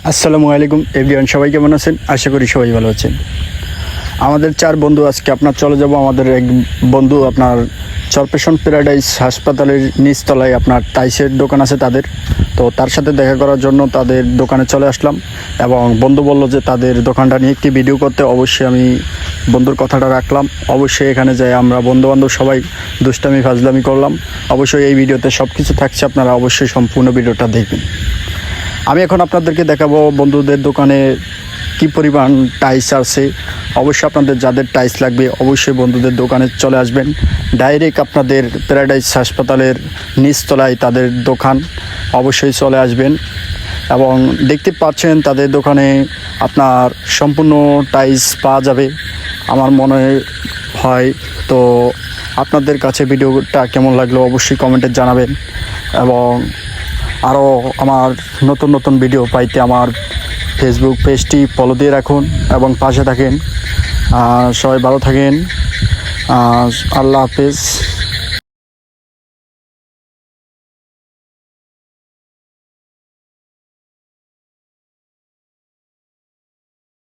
আসসালামু আলাইকুম এভরিওয়ান, সবাই কেমন আছেন? আশা করি সবাই ভালো আছেন। আমাদের 4 বন্ধু আজকে আপনার চলে যাব। আমাদের এক বন্ধু আপনার চরপেশন প্যারাডাইস হাসপাতালের নিচতলায় আপনার টাইসের দোকান আছে তাদের, তো তার সাথে দেখা করার জন্য তাদের দোকানে চলে আসলাম এবং বন্ধু বলল যে তাদের দোকানটা নিয়ে একটি ভিডিও করতে। অবশ্যই আমি বন্ধুর কথাটা রাখলাম। অবশ্যই এখানে যাই আমরা বন্ধুবান্ধব সবাই দুষ্টামি ফাজলামি করলাম। অবশ্যই এই ভিডিওতে সব কিছু থাকছে, আপনারা অবশ্যই সম্পূর্ণ ভিডিওটা দেখবেন। আমি এখন আপনাদেরকে দেখাবো বন্ধুদের দোকানে কি পরিমাণ টাইলস আছে। অবশ্যই আপনাদের যাদের টাইলস লাগবে অবশ্যই বন্ধুদের দোকানে চলে আসবেন। ডাইরেক্ট আপনাদের প্যারাডাইস হাসপাতালের নিচতলায় তাদের দোকান, অবশ্যই চলে আসবেন। এবং দেখতে পাচ্ছেন তাদের দোকানে আপনার সম্পূর্ণ টাইলস পাওয়া যাবে আমার মনে হয়। তো আপনাদের কাছে ভিডিওটা কেমন লাগলো অবশ্যই কমেন্টে জানাবেন এবং আরও আমার নতুন নতুন ভিডিও পাইতে আমার ফেসবুক পেজটি ফলো দিয়ে রাখুন এবং পাশে থাকেন। সবাই ভালো থাকেন। আল্লাহ হাফেজ।